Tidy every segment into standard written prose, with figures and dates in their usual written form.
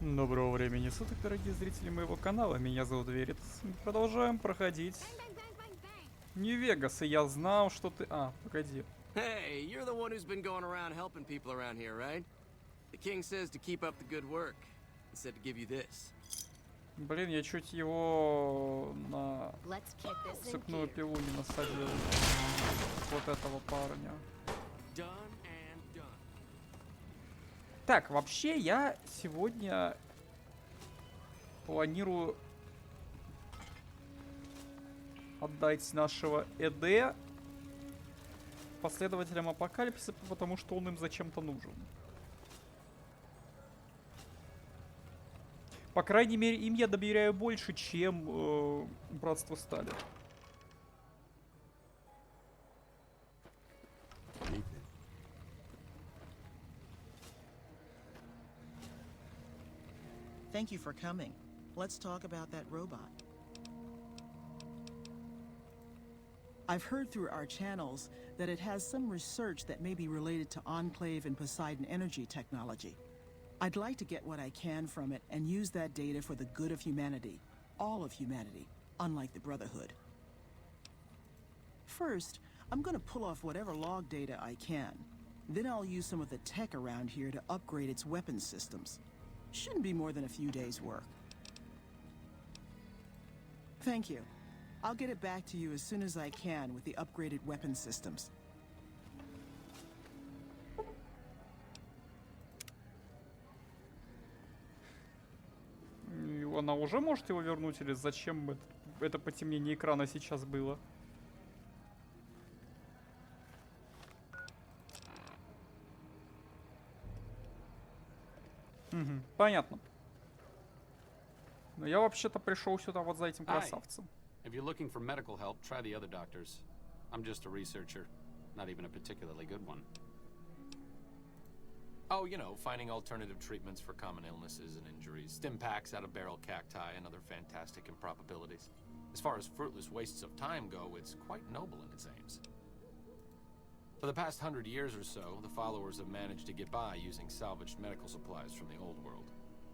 Доброго времени суток, дорогие зрители моего канала. Меня зовут Верит. Продолжаем проходить Нью-Вегас, и я знал, что ты... погоди. Hey, you're the one who's been going around helping people around here, right? The king says to keep up the good work. He said to give you this. Блин, я чуть его на цепную пилу не насадил. Вот этого парня. Done and done. Так, вообще я сегодня планирую отдать нашего ЭД последователям апокалипсиса, потому что он им зачем-то нужен. По крайней мере, им я доверяю больше, чем Братство Стали. Thank you for coming. Let's talk about that robot. I've heard through our channels that it has some research that may be related to Enclave and Poseidon energy technology. I'd like to get what I can from it and use that data for the good of humanity. All of humanity, unlike the Brotherhood. First, I'm gonna pull off whatever log data I can. Then I'll use some of the tech around here to upgrade its weapons systems. Shouldn't be more than a few days' work. Thank you. I'll get it back to you as soon as I can with the upgraded weapon systems. И она уже может его вернуть, или зачем это потемнение экрана сейчас было? Угу, понятно. Но я вообще-то пришел сюда вот за этим красавцем. If you're looking for medical help, try the other doctors. I'm just a researcher, not even a particularly good one. Oh, you know, finding alternative treatments for common illnesses and injuries, stim packs out of barrel cacti, and other fantastic improbabilities. As far as fruitless wastes of time go, it's quite noble in its aims. For the past 100 years or so, the followers have managed to get by using salvaged medical supplies from the old world.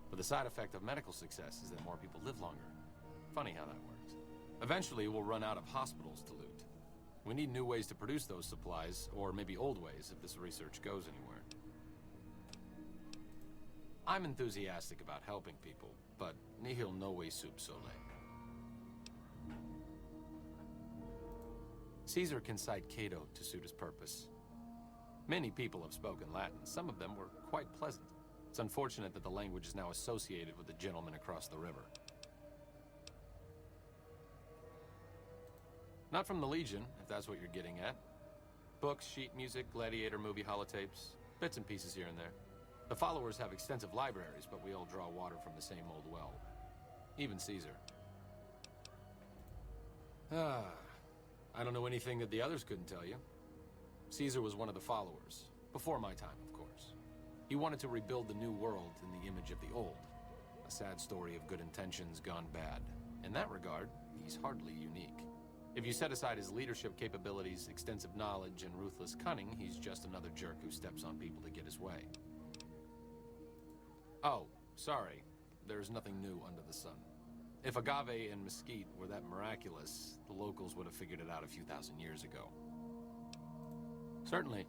But the side effect of medical success is that more people live longer. Funny how that works. Eventually, we'll run out of hospitals to loot. We need new ways to produce those supplies, or maybe old ways if this research goes anywhere. I'm enthusiastic about helping people, but nihil novi sub sole. Caesar can cite Cato to suit his purpose. Many people have spoken Latin. Some of them were quite pleasant. It's unfortunate that the language is now associated with the gentleman across the river. Not from the Legion, if that's what you're getting at. Books, sheet music, gladiator movie holotapes, bits and pieces here and there. The followers have extensive libraries, but we all draw water from the same old well. Even Caesar. I don't know anything that the others couldn't tell you. Caesar was one of the followers. Before my time, of course. He wanted to rebuild the new world in the image of the old. A sad story of good intentions gone bad. In that regard, he's hardly unique. If you set aside his leadership capabilities, extensive knowledge, and ruthless cunning, he's just another jerk who steps on people to get his way. Oh, sorry. There's nothing new under the sun. If agave and mesquite were that miraculous, the locals would have figured it out a few thousand years ago. Certainly.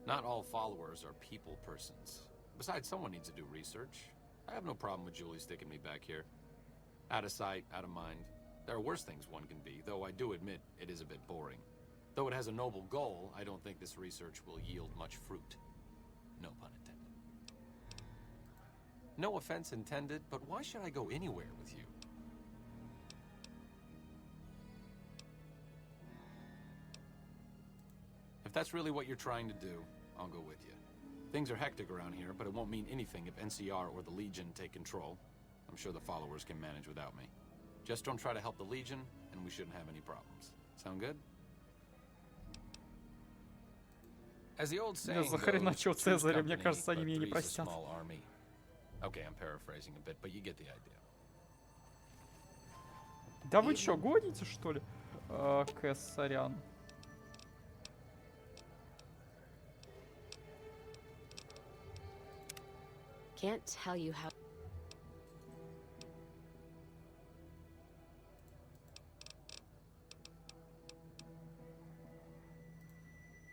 Not all followers are people persons. Besides, someone needs to do research. I have no problem with Julie sticking me back here. Out of sight, out of mind. There are worse things one can be, though I do admit it is a bit boring. Though it has a noble goal, I don't think this research will yield much fruit. No pun intended. No offense intended, but why should I go anywhere with you? If that's really what you're trying to do, I'll go with you. Things are hectic around here, but it won't mean anything if NCR or the Legion take control. I'm sure the followers can manage without me. Just don't try to help the Legion, and we shouldn't have any problems. Sound good? As the old saying захреначил Цезаря, мне кажется, они меня не простят. Okay, I'm paraphrasing a bit, but you get the idea. Да вы чё, гоните, что ли? Кэс, сорян. can't tell you how.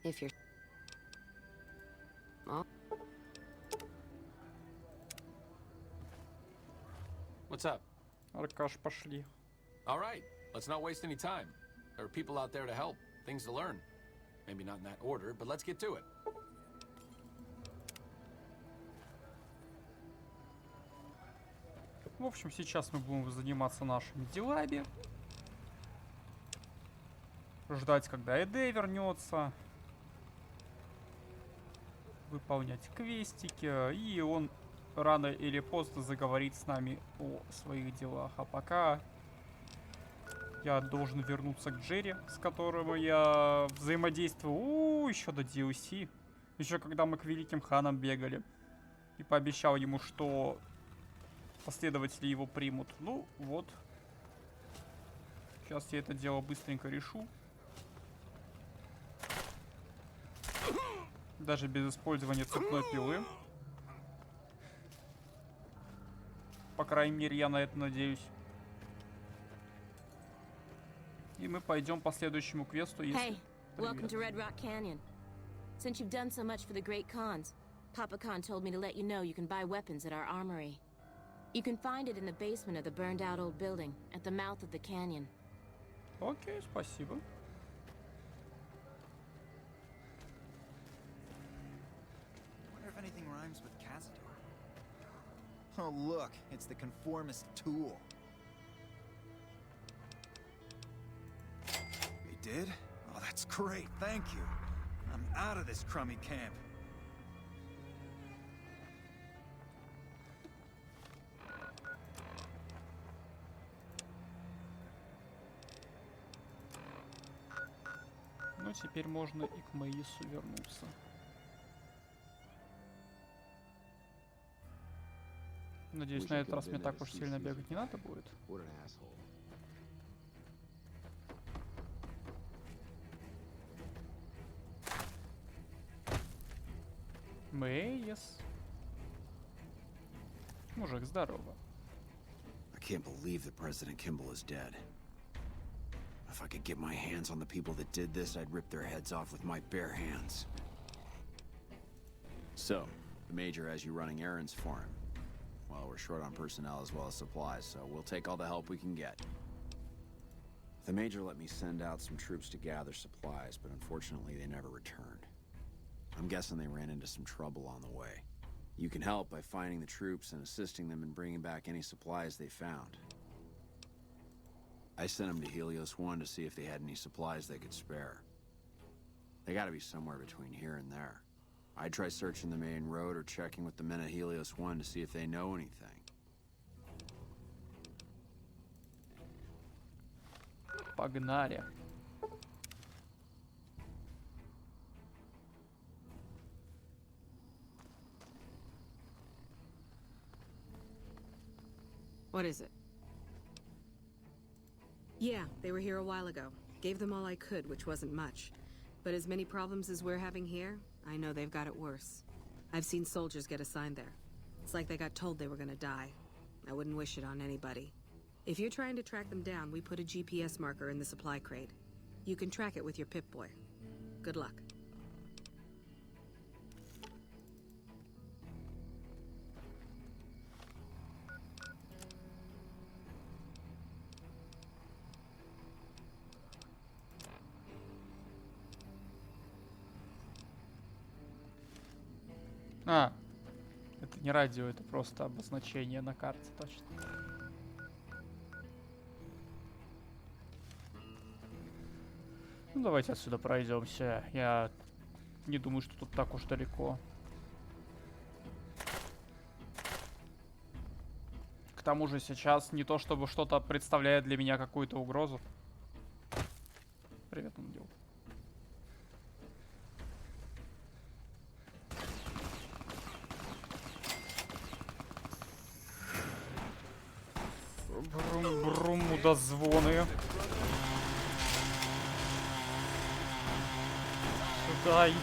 If you're. Oh. What's up? Аркаш, пошли. All right, let's not waste any time. There are people out there to help, things to learn. Maybe not in that order, but let's get to it. В общем, сейчас мы будем заниматься нашими делами. Ждать, когда Эдей вернется. Выполнять квестики. И он рано или поздно заговорит с нами о своих делах. А пока я должен вернуться к Джерри, с которым я взаимодействую. Еще до DLC. Еще когда мы к Великим Ханам бегали. И пообещал ему, что последователи его примут. Ну, вот. Сейчас я это дело быстренько решу. Даже без использования цепной пилы. По крайней мере, я на это надеюсь. И мы пойдем по следующему квесту, если... Hey, welcome to Red Rock Canyon. Since you've done so much for the Great Khans, Papa Khan told me to let you know you can buy weapons at our armory. You can find it in the basement of the burned-out old building, at the mouth of the canyon. Окей, спасибо. Wonder if anything rhymes with Cazador. Oh, look, it's the conformist tool. They did? Oh, that's great, thank you. I'm out of this crummy camp. Ну, теперь можно и к Маису вернуться. Надеюсь, на этот раз мне так уж сильно бегать не надо будет. Мэйс. Мужик, здорово. I can't believe that President Kimball is dead. If I could get my hands on the people that did this, I'd rip their heads off with my bare hands. So, the Major has you running errands for him. Well, we're short on personnel as well as supplies, so we'll take all the help we can get. The Major let me send out some troops to gather supplies, but unfortunately they never returned. I'm guessing they ran into some trouble on the way. You can help by finding the troops and assisting them in bringing back any supplies they found. I sent them to Helios 1 to see if they had any supplies they could spare. They gotta be somewhere between here and there. I'd try searching the main road or checking with the men at Helios 1 to see if they know anything. Погнали. What is it? Yeah, they were here a while ago. Gave them all I could, which wasn't much. But as many problems as we're having here, I know they've got it worse. I've seen soldiers get assigned there. It's like they got told they were gonna die. I wouldn't wish it on anybody. If you're trying to track them down, we put a GPS marker in the supply crate. You can track it with your Pip-Boy. Good luck. А, это не радио, это просто обозначение на карте, точно. Ну, давайте отсюда пройдемся. Я не думаю, что тут так уж далеко. К тому же сейчас не то, чтобы что-то представляет для меня какую-то угрозу. Привет, ангел. Брум-брум, мудозвоны. Сюда иди.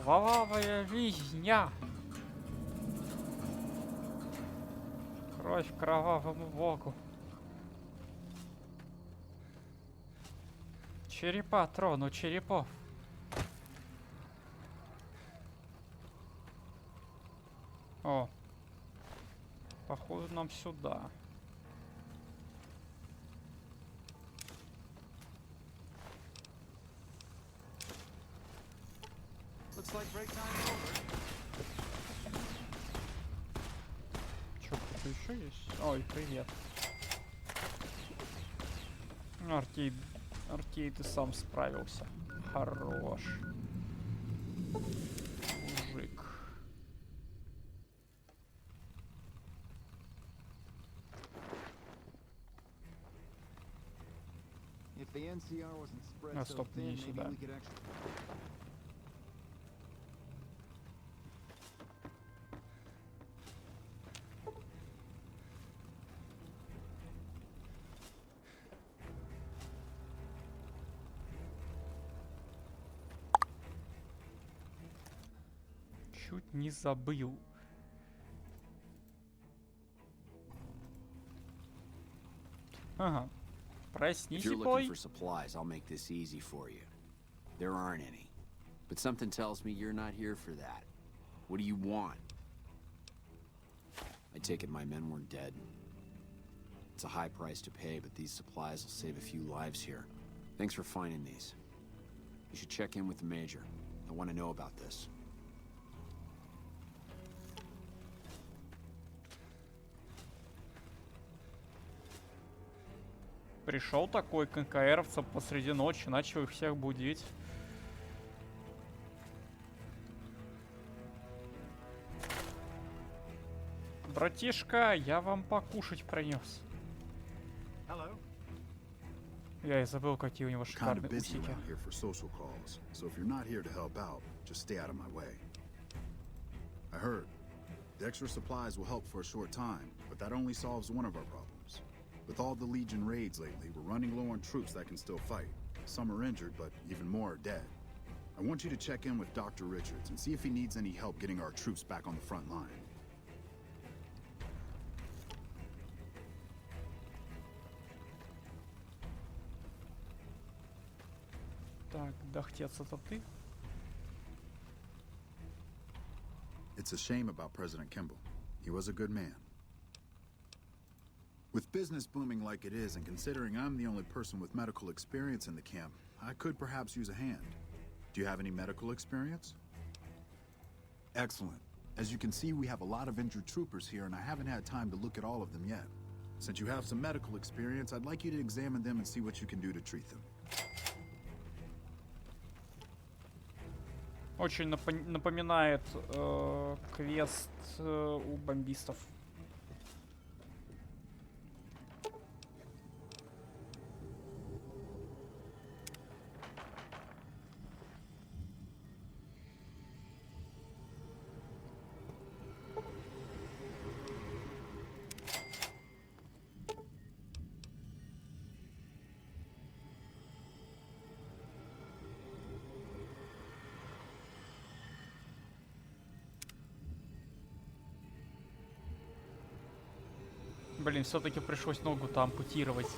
Кровавая резня. Кровь кровавому богу. Черепа трону черепов. О, походу нам сюда. Чё, кто еще есть? Ой, привет. Артей, ты сам справился. Хорош. Мужик. А, стоп, не сюда. Чуть не забыл. Ага. If Проснись, you're looking бой. for supplies, I'll make this easy for you. There aren't any. But something tells me you're not here for that. What do you want? I take it my men weren't dead. It's a high price to pay, but these supplies will save a few lives here. Thanks for finding these. You should check in with the Major. I want to know about this. Пришел такой ККРовца посреди ночи, начал их всех будить. Братишка, я вам покушать принес. Я и забыл, какие у него Kind шикарные of busy усики. around here for social calls, so if you're not here to help out, just stay out of my way. I heard. The extra supplies will help for a short time, but that only solves one of our problems. With all the Legion raids lately, we're running low on troops that can still fight. Some are injured, but even more are dead. I want you to check in with Dr. Richards and see if he needs any help getting our troops back on the front line. Так, Дахтец, это ты? It's a shame about President Kimball. He was a good man. With business booming like it is, and considering I'm the only person with medical experience in the camp, I could perhaps use a hand. Do you have any medical experience? Excellent. As you can see, we have a lot of injured troopers here, and I haven't had time to look at all of them yet. Since you have some medical experience, I'd like you to examine them and see what you can do to treat them. Очень напоминает квест у бомбистов. Блин, все-таки пришлось ногу-то ампутировать.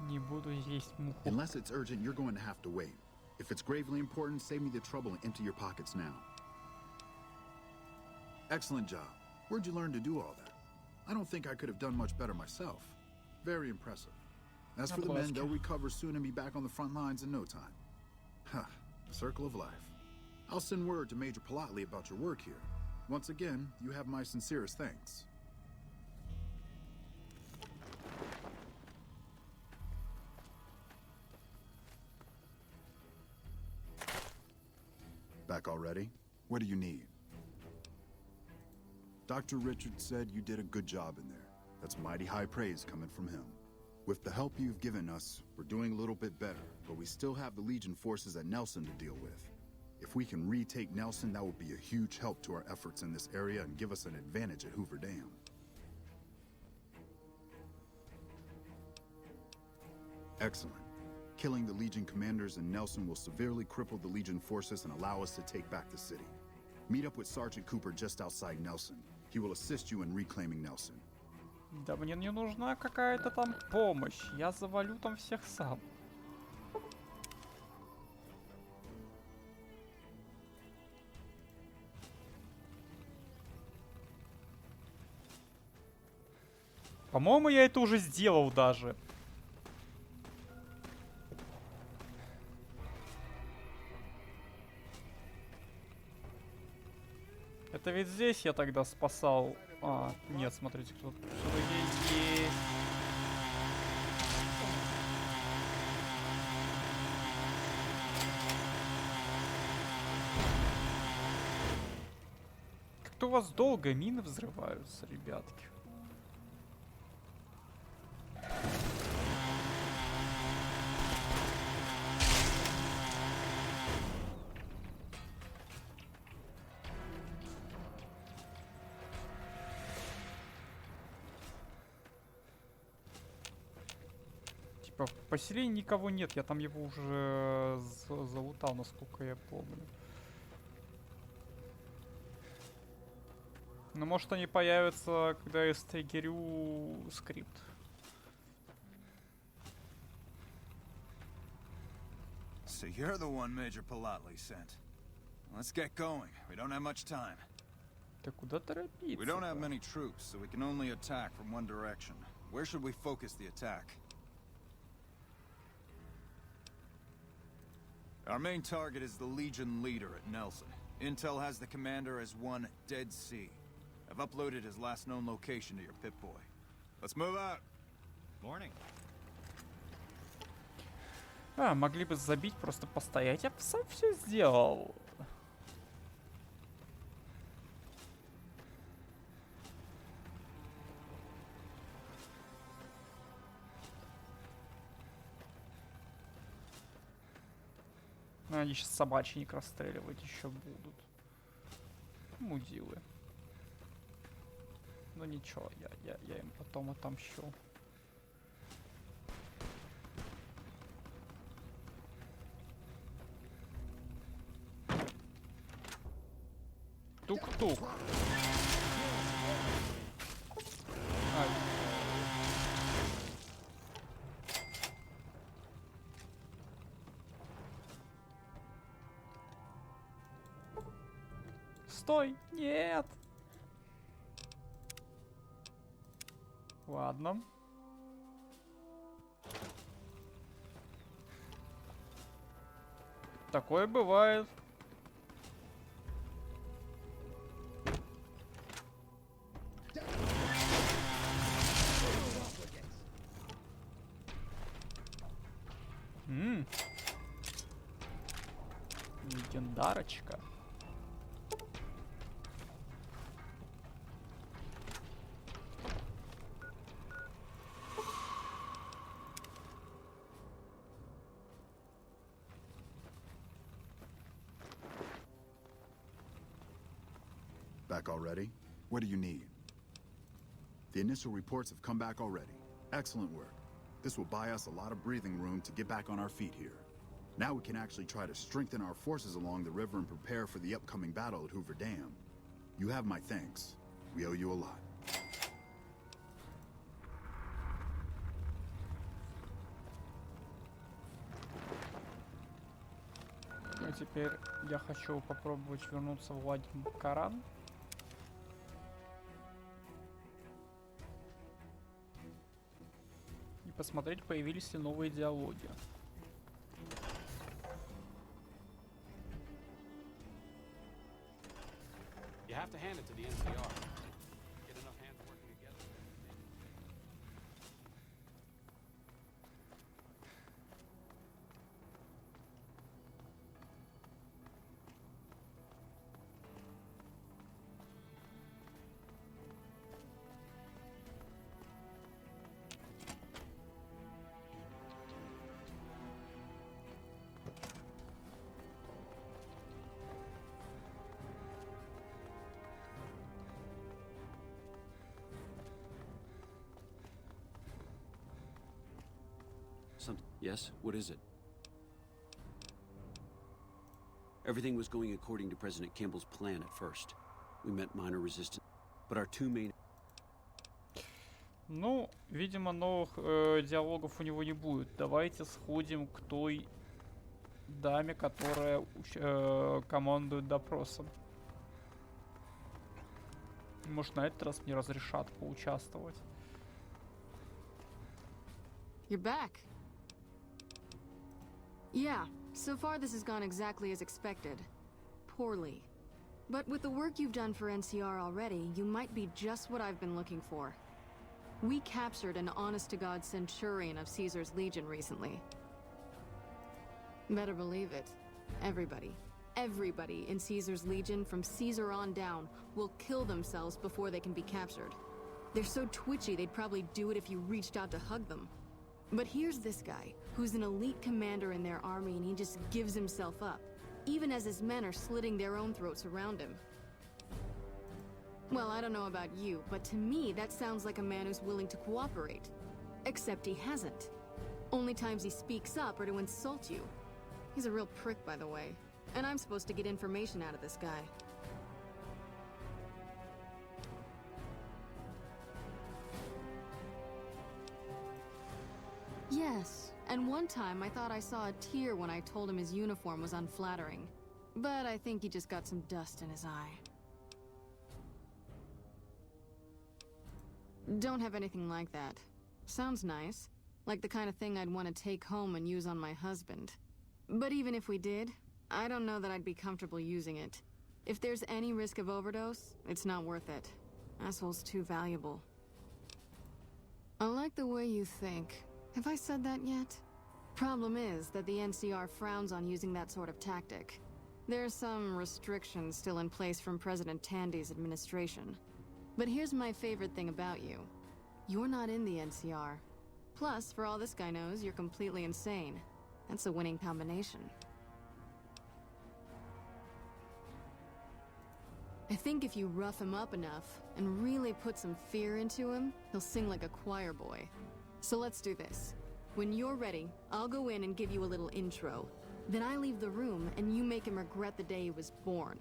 Не буду есть муху. Unless it's urgent, you're going to have to wait. If it's gravely important, save me the trouble and empty your pockets now. Excellent job. Where'd you learn to do all that? I don't think I could have done much better myself. Very impressive. As for the men, they'll recover soon and be back on the front lines in no time. Huh, the circle of life. I'll send word to Major Politely about your work here. Once again, you have my sincerest thanks. Back already? What do you need? Dr. Richards said you did a good job in there. That's mighty high praise coming from him. With the help you've given us, we're doing a little bit better, but we still have the Legion forces at Nelson to deal with. If we can retake Nelson, that would be a huge help to our efforts in this area and give us an advantage at Hoover Dam. Excellent. Killing the Legion commanders in Nelson will severely cripple the Legion forces and allow us to take back the city. Meet up with Sergeant Cooper just outside Nelson. He will assist you in reclaiming Nelson. Да мне не нужна какая-то там помощь. Я завалю там всех сам. По-моему, я это уже сделал даже. Это ведь здесь я тогда спасал... А, нет, смотрите, кто-то есть. Как-то у вас долго мины взрываются, ребятки. В поселении никого нет, я там его уже залутал, насколько я помню. Но может они появятся, когда я стригерю скрипт. So you're the one Major Pilatley sent. Let's get going. We don't have much time. Да куда торопиться? We don't have many troops, so we can only attack from one direction. Where should we focus the attack? Our main target is the Legion leader at Nelson. Intel has the commander as one Dead Sea. I've uploaded his last known location to your Pip-Boy. Let's move out. Morning. А, могли бы забить, просто постоять. Я бы сам все сделал. Ну, они сейчас собачник расстреливать еще будут. Мудилы. Ну ничего, я им потом отомщу. Тук-тук. Ай. Стой! Нет! Ладно. Такое бывает. Легендарочка. Back already? What do you need? The initial reports have come back already. Excellent work. This will buy us a lot of breathing room to get back on our feet here. Now we can actually try to strengthen our forces along the river and prepare for the upcoming battle at Hoover Dam. You have my thanks. We owe you a lot. Ну, теперь я хочу попробовать вернуться в Ладин-Каран. И посмотреть, появились ли новые диалоги. You have to hand it to the NCR. Get enough hands working together. Yes? What is it? Everything was going according to President Campbell's plan at first. We met minor resistance, but our two main... Ну, видимо, новых диалогов у него не будет. Давайте сходим к той даме, которая командует допросом. Может, на этот раз мне разрешат поучаствовать. You're back. Yeah, so far this has gone exactly as expected. Poorly. But with the work you've done for NCR already, you might be just what I've been looking for. We captured an honest-to-God centurion of Caesar's Legion recently. Better believe it. Everybody in Caesar's Legion from Caesar on down will kill themselves before they can be captured. They're so twitchy they'd probably do it if you reached out to hug them. But here's this guy, who's an elite commander in their army, and he just gives himself up, even as his men are slitting their own throats around him. Well, I don't know about you, but to me that sounds like a man who's willing to cooperate. Except he hasn't. Only times he speaks up are to insult you. He's a real prick, by the way, and I'm supposed to get information out of this guy. Yes, and one time I thought I saw a tear when I told him his uniform was unflattering. But I think he just got some dust in his eye. Don't have anything like that. Sounds nice. Like the kind of thing I'd want to take home and use on my husband. But even if we did, I don't know that I'd be comfortable using it. If there's any risk of overdose, it's not worth it. Asshole's too valuable. I like the way you think. Have I said that yet? Problem is that the NCR frowns on using that sort of tactic. There's some restrictions still in place from President Tandy's administration. But here's my favorite thing about you. You're not in the NCR. Plus, for all this guy knows, you're completely insane. That's a winning combination. I think if you rough him up enough, and really put some fear into him, he'll sing like a choir boy. So let's do this. When you're ready, I'll go in and give you a little intro. Then I leave the room, and you make him regret the day he was born.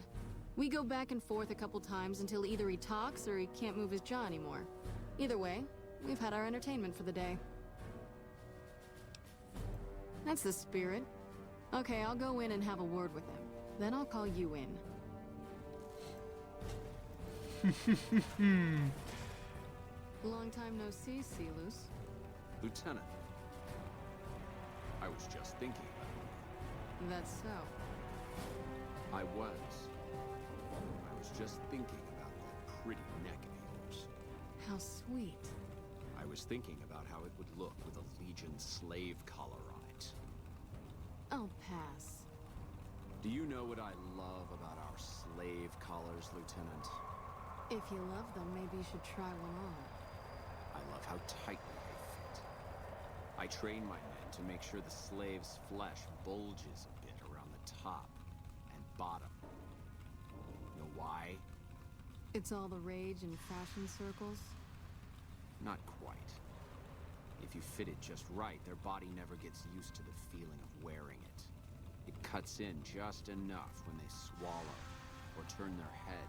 We go back and forth a couple times until either he talks or he can't move his jaw anymore. Either way, we've had our entertainment for the day. That's the spirit. Okay, I'll go in and have a word with him. Then I'll call you in. Long time no see, Celus. Lieutenant, I was just thinking about it. That's so. I was just thinking about that pretty neck of yours. How sweet. I was thinking about how it would look with a Legion slave collar on it. I'll pass. Do you know what I love about our slave collars, Lieutenant? If you love them, maybe you should try one on. I love how tightly they fit. I train my men to make sure the slave's flesh bulges a bit around the top and bottom. Know why? It's all the rage in fashion circles? Not quite. If you fit it just right, their body never gets used to the feeling of wearing it. It cuts in just enough when they swallow or turn their head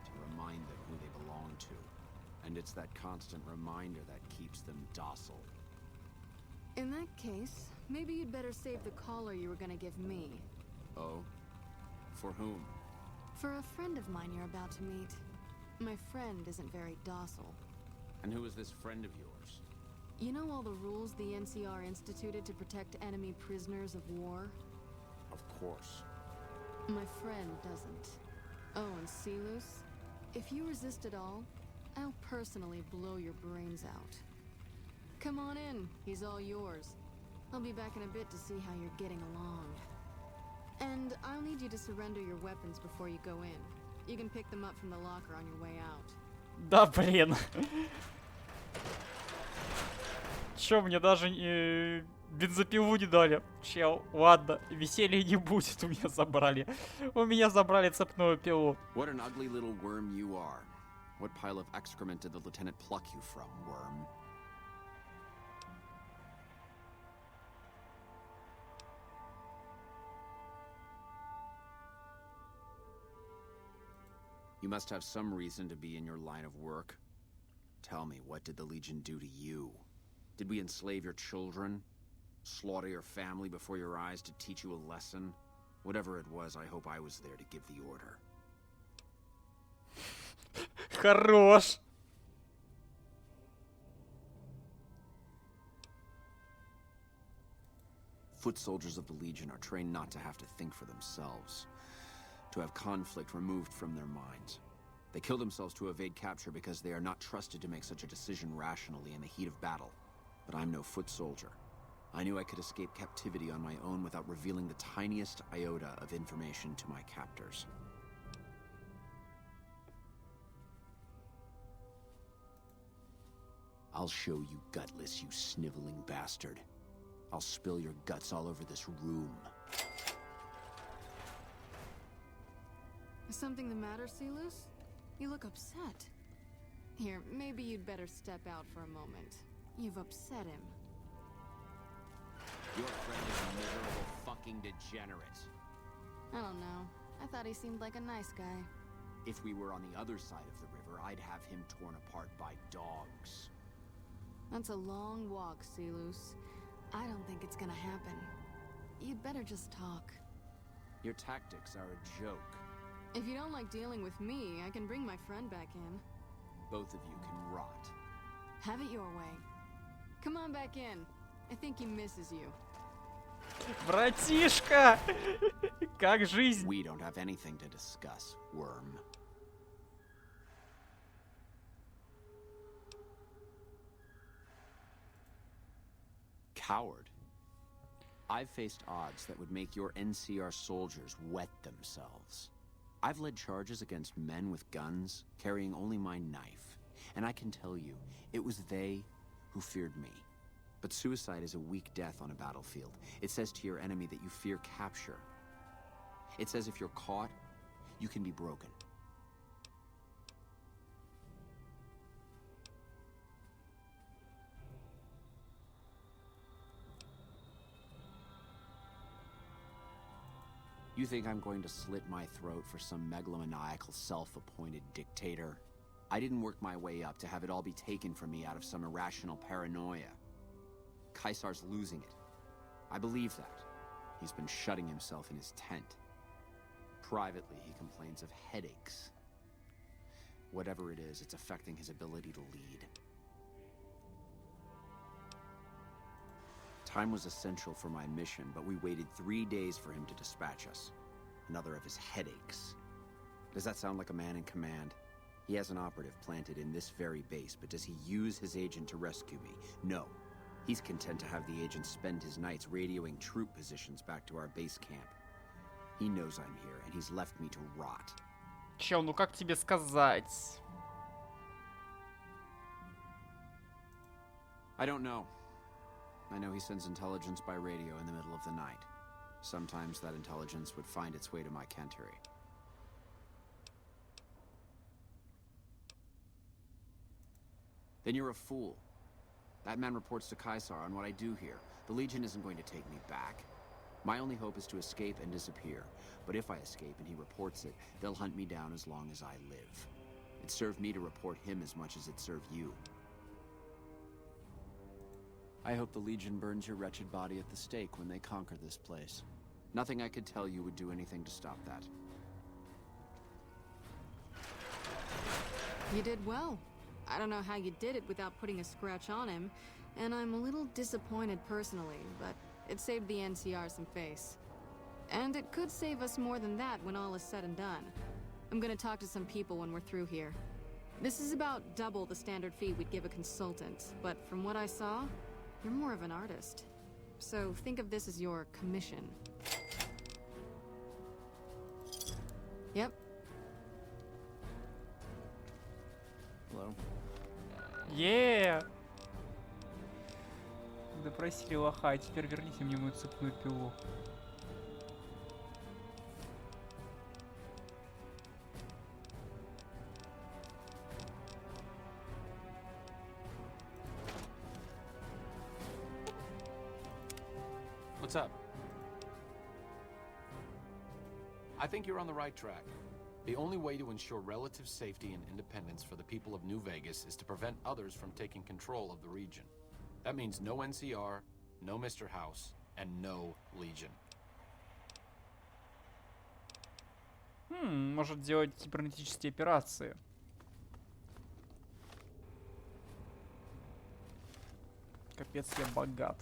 to remind them who they belong to. And it's that constant reminder that keeps them docile. In that case, maybe you'd better save the collar you were gonna give me. Oh? For whom? For a friend of mine you're about to meet. My friend isn't very docile. And who is this friend of yours? You know all the rules the NCR instituted to protect enemy prisoners of war? Of course. My friend doesn't. Oh, and Celus? If you resist at all, I'll personally blow your brains out. Come on in, he's all yours. I'll be back in a bit to see how you're getting along. And I'll need you to surrender your weapons before you go in. You can pick them up from the locker on your way out. Да, блин. Чё, мне даже бензопилу не дали? Чел, ладно, веселья не будет, у меня забрали. У меня забрали цепную пилу. What an ugly little worm you are. What pile of excrement did the lieutenant pluck you from, worm? You must have some reason to be in your line of work. Tell me, what did the Legion do to you? Did we enslave your children? Slaughter your family before your eyes to teach you a lesson? Whatever it was, I hope I was there to give the order. Хорош. Foot soldiers of the Legion are trained not to have to think for themselves, to have conflict removed from their minds. They kill themselves to evade capture because they are not trusted to make such a decision rationally in the heat of battle. But I'm no foot soldier. I knew I could escape captivity on my own without revealing the tiniest iota of information to my captors. I'll show you gutless, you sniveling bastard. I'll spill your guts all over this room. Is something the matter, Celus? You look upset. Here, maybe you'd better step out for a moment. You've upset him. Your friend is a miserable fucking degenerate. I don't know. I thought he seemed like a nice guy. If we were on the other side of the river, I'd have him torn apart by dogs. That's a long walk, Celus. I don't think it's gonna happen. You'd better just talk. Your tactics are a joke. If you don't like dealing with me, I can bring my friend back in. Both of you can rot. Have it your way. Come on back in. I think he misses you. Братишка! Как жизнь? We don't have anything to discuss, worm. Coward. I've faced odds that would make your NCR soldiers wet themselves. I've led charges against men with guns, carrying only my knife. And I can tell you, it was they who feared me. But suicide is a weak death on a battlefield. It says to your enemy that you fear capture. It says if you're caught, you can be broken. You think I'm going to slit my throat for some megalomaniacal self-appointed dictator? I didn't work my way up to have it all be taken from me out of some irrational paranoia. Caesar's losing it. I believe that. He's been shutting himself in his tent. Privately, he complains of headaches. Whatever it is, it's affecting his ability to lead. Time was essential for my mission, but we waited 3 days for him to dispatch us. Another of his headaches. Does that sound like a man in command? He has an operative planted in this very base, but does he use his agent to rescue me? No. He's content to have the agent spend his nights radioing troop positions back to our base camp. He knows I'm here, and he's left me to rot. Чел, ну как тебе сказать? I don't know. I know he sends intelligence by radio in the middle of the night. Sometimes that intelligence would find its way to my cantery. Then you're a fool. That man reports to Caesar on what I do here. The Legion isn't going to take me back. My only hope is to escape and disappear. But if I escape and he reports it, they'll hunt me down as long as I live. It served me to report him as much as it served you. I hope the Legion burns your wretched body at the stake when they conquer this place. Nothing I could tell you would do anything to stop that. You did well. I don't know how you did it without putting a scratch on him, and I'm a little disappointed personally, but it saved the NCR some face. And it could save us more than that when all is said and done. I'm gonna talk to some people when we're through here. This is about double the standard fee we'd give a consultant, but from what I saw, you're more of an artist. So think of this as your commission. Yep. Hello. Допросили лоха, а теперь верните мне мою цепную пилу. What's up? I think you're on the right track. The only way to ensure relative safety and independence for the people of New Vegas is to prevent others from taking control of the region. That means no NCR, no Mr. House, and no Legion. Может делать кибернетические операции. Капец, я богат.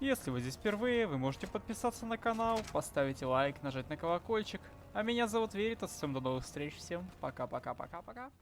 Если вы здесь впервые, вы можете подписаться на канал, поставить лайк, нажать на колокольчик. А меня зовут Веритас, всем до новых встреч, всем пока-пока-пока-пока.